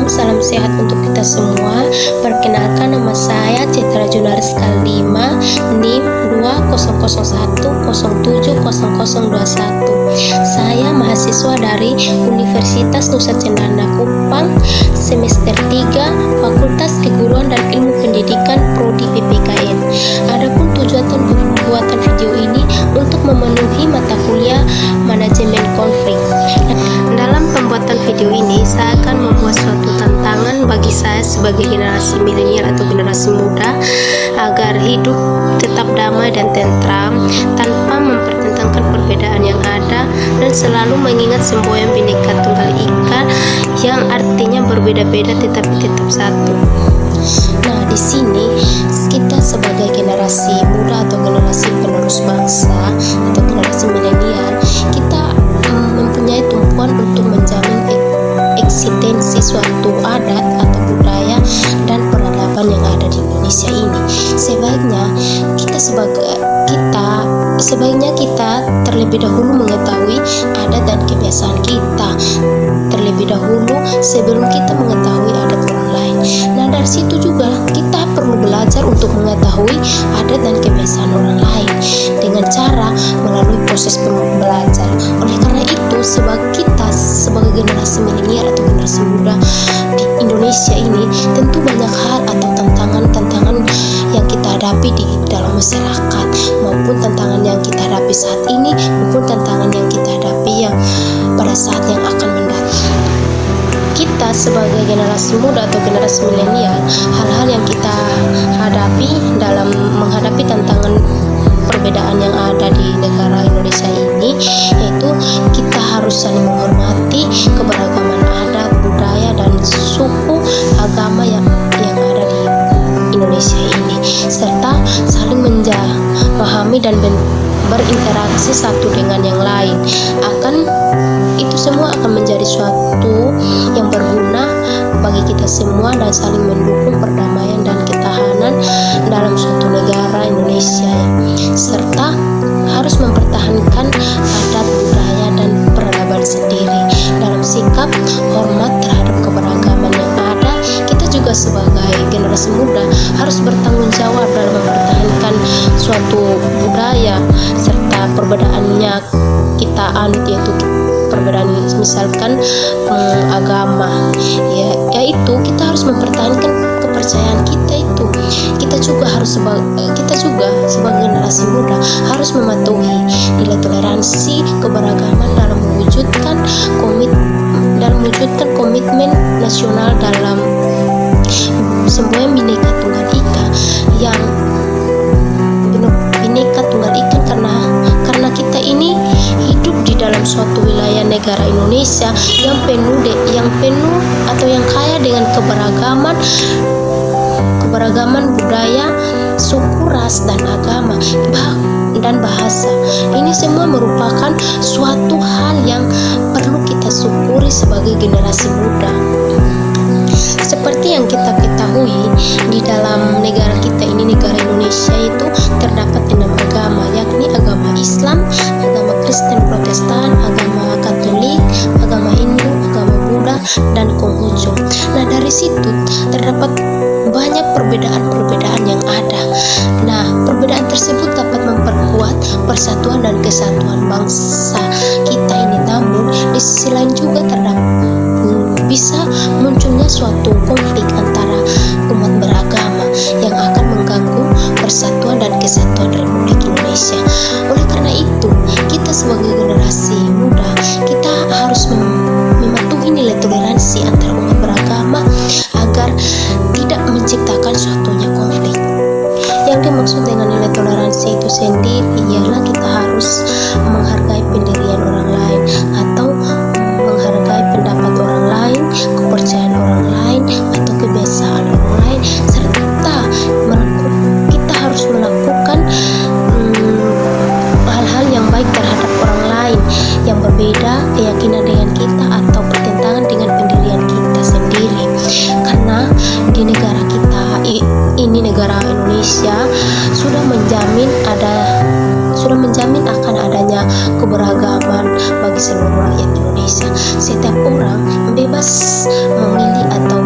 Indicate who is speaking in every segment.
Speaker 1: salam sehat untuk kita semua. Perkenalkan, nama saya Citra Junaris Kalima, NIM 2001070021. Saya mahasiswa dari Universitas Nusa Cendana Kupang, semester 3, Fakultas Keguruan dan Ilmu Pendidikan Prodi PPKN. Adapun tujuan pembuatan video ini untuk memenuhi mata kuliah manajemen konflik. Dalam pembuatan video ini, saya akan membuat suatu tantangan bagi saya sebagai generasi milenial atau generasi muda agar hidup tetap damai dan tentram tanpa mempertentangkan perbedaan yang ada dan selalu mengingat semboyan Bhinneka Tunggal Ika yang artinya berbeda-beda tetapi tetap satu. Nah, di sini kita sebagai generasi muda atau generasi penerus bangsa atau generasi milenial, kita mempunyai tumpuan untuk menjamin eksistensi suatu adat atau budaya dan peradaban yang ada di Indonesia ini. Sebaiknya kita terlebih dahulu mengetahui adat dan kebiasaan kita terlebih dahulu sebelum kita mengetahui adat orang lain. Nah, dari situ juga kita perlu belajar untuk mengetahui adat dan kebiasaan orang lain dengan cara melalui proses belajar. Oleh karena itu, kita sebagai generasi milenial atau generasi muda di Indonesia ini, tentu banyak hal atau tantangan yang kita hadapi di dalam masyarakat, maupun tantangan yang kita hadapi saat ini, maupun tantangan yang kita hadapi yang pada saat yang akan mendatang. Kita sebagai generasi muda atau generasi milenial, hal-hal yang kita hadapi dalam menghadapi tantangan perbedaan yang ada di negara Indonesia ini, yaitu kita harus saling menghormati keberagaman adat, budaya, dan suku agama yang ada di Indonesia ini, serta saling memahami dan berinteraksi satu dengan yang lain. Itu semua akan menjadi suatu yang berguna bagi kita semua dan saling mendukung perdamaian dan ketahanan dalam suatu negara Indonesia, serta harus mempertahankan adat, budaya, dan peradaban sendiri dalam sikap hormat terhadap keberagaman yang ada. Kita juga sebagai generasi muda harus bertanggung jawab dalam mempertahankan suatu budaya serta perbedaannya kita yaitu perbedaan misalkan agama, yaitu kita harus mempertahankan kepercayaan kita itu. Kita juga sebagai generasi muda harus mematuhi nilai toleransi keberagaman dalam mewujudkan komitmen nasional dalam semboyan Bhinneka Tunggal Ika yang Bhinneka Tunggal Ika karena kita ini hidup di dalam suatu wilayah negara Indonesia yang penuh atau yang kaya dengan keberagaman budaya, suku, ras, dan agama dan bahasa. Ini semua merupakan suatu hal yang perlu kita syukuri sebagai generasi muda. Seperti yang kita ketahui, di dalam negara kita ini, negara Indonesia itu terdapat 6 agama, yakni agama Islam, agama Kristen Protestan, agama Katolik, agama Hindu, agama Buddha, dan Konghucu. Nah, dari situ terdapat banyak perbedaan yang ada. Nah, perbedaan tersebut dapat memperkuat persatuan dan kesatuan bangsa kita ini. Namun, di sisi lain juga bisa munculnya suatu konflik antara umat beragama yang akan mengganggu persatuan dan kesatuan Republik Indonesia. Oleh karena itu, kita sebagai generasi muda, kita harus mematuhi nilai toleransi antara umat beragama agar tidak menciptakan suatunya konflik. Yang dimaksud dengan nilai toleransi itu sendiri ialah kita harus menghargai pendirian orang lain atau menghargai pendapat orang lain, kepercayaan orang lain, atau kebiasaan orang lain, serta kita harus melakukan hal-hal yang baik terhadap orang lain yang berbeda keyakinan dengan kita atau bertentangan dengan pendirian kita sendiri. Karena di negara kita ini, negara Indonesia, sudah menjamin akan adanya keberagaman bagi seluruh rakyat Indonesia. Setiap orang bebas memilih atau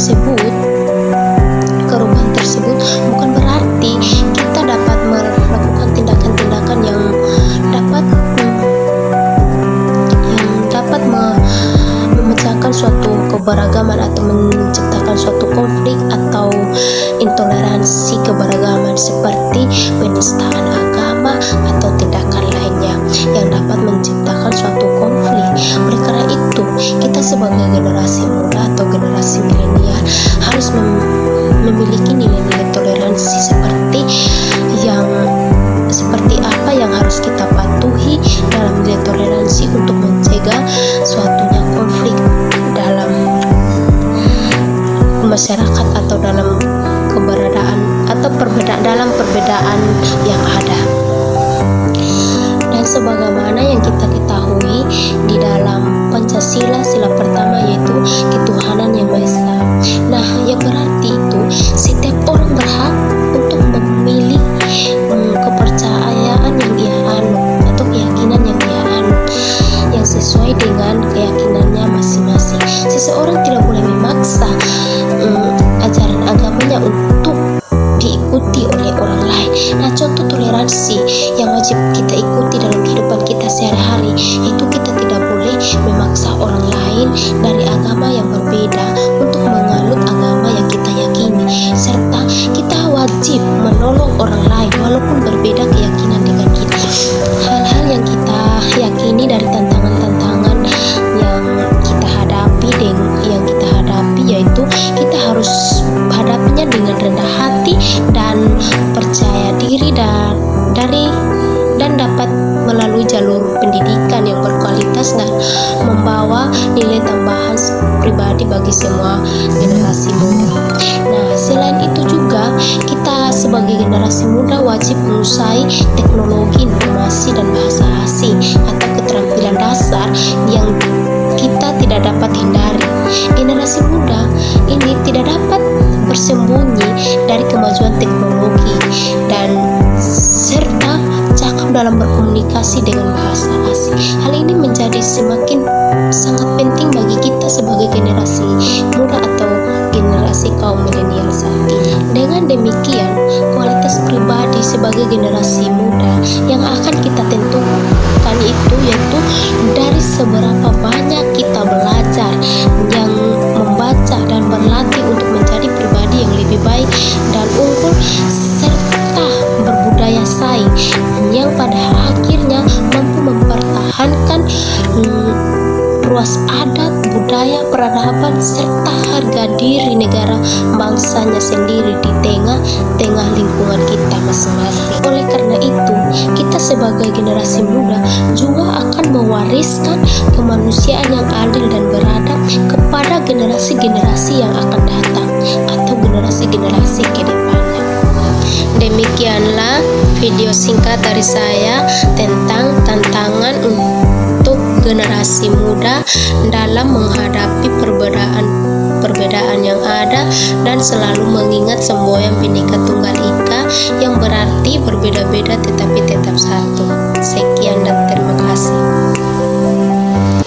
Speaker 1: tersebut bukan berarti kita dapat melakukan tindakan-tindakan yang dapat memecahkan suatu keberagaman atau menciptakan suatu konflik atau intoleransi keberagaman seperti penistaan agama atau tindakan lainnya yang dapat menciptakan suatu konflik. Oleh karena itu, kita sebagai generasi muda atau generasi milenial harus memiliki nilai-nilai toleransi seperti apa yang harus kita patuhi dalam nilai toleransi untuk mencegah suatunya konflik dalam masyarakat atau dalam keberadaan atau perbedaan yang ada. Dan sebagaimana yang kita ketahui di dalam Pancasila, sila pertama yaitu ketuhanan yang Maha Esa. Nah, yang berarti itu setiap orang berhak untuk memilih kepercayaan yang ia anut atau keyakinan yang ia anut yang sesuai dengan keyakinannya masing-masing. Seseorang tidak boleh memaksa ajaran agamanya untuk diikuti oleh orang lain. Nah, contoh toleransi yang wajib kita ikuti dalam kehidupan kita sehari-hari itu kita tidak boleh memaksa orang lain dari agama yang berbeda untuk menganut agama yang kita yakini, serta kita wajib menolong orang lain walaupun berbeda keyakinan dengan kita. Hal-hal yang kita yakini dari tantangan-tantangan yang kita hadapi yaitu kita harus hadapinya dengan rendah hati dan percaya diri dan dapat melalui jalur pendidikan yang berkualitas dan membawa nilai tambahan pribadi bagi semua generasi muda. Nah, selain itu juga kita sebagai generasi muda wajib menguasai teknologi, informasi, dan bahasa asing atau keterampilan dasar yang kita tidak dapat hindari. Generasi muda ini tidak dapat bersembunyi dari kemajuan teknologi dan serta cakap dalam berkomunikasi dengan bahasa asing. Hal ini menjadi semakin sangat penting bagi kita sebagai generasi muda atau generasi kaum milenial saat ini. Dengan demikian, kualitas pribadi sebagai generasi muda yang akan kita tentukan itu yaitu dari seberapa banyak kita belajar, yang membaca dan berlatih untuk menjadi pribadi yang lebih baik dan unggul, serta berbudaya saing yang pada akhirnya mampu mempertahankan ruas adat, budaya, peradaban, serta harga diri negara bangsanya sendiri di tengah lingkungan kita masing-masing. Oleh karena itu, kita sebagai generasi muda juga akan mewariskan kemanusiaan yang adil dan beradab kepada generasi-generasi yang akan datang atau generasi-generasi ke depannya. Demikianlah video singkat dari saya tentang tantangan untuk generasi muda dalam menghadapi perbedaan yang ada dan selalu mengingat semboyan Bhinneka Tunggal Ika yang berarti berbeda-beda tetapi tetap satu.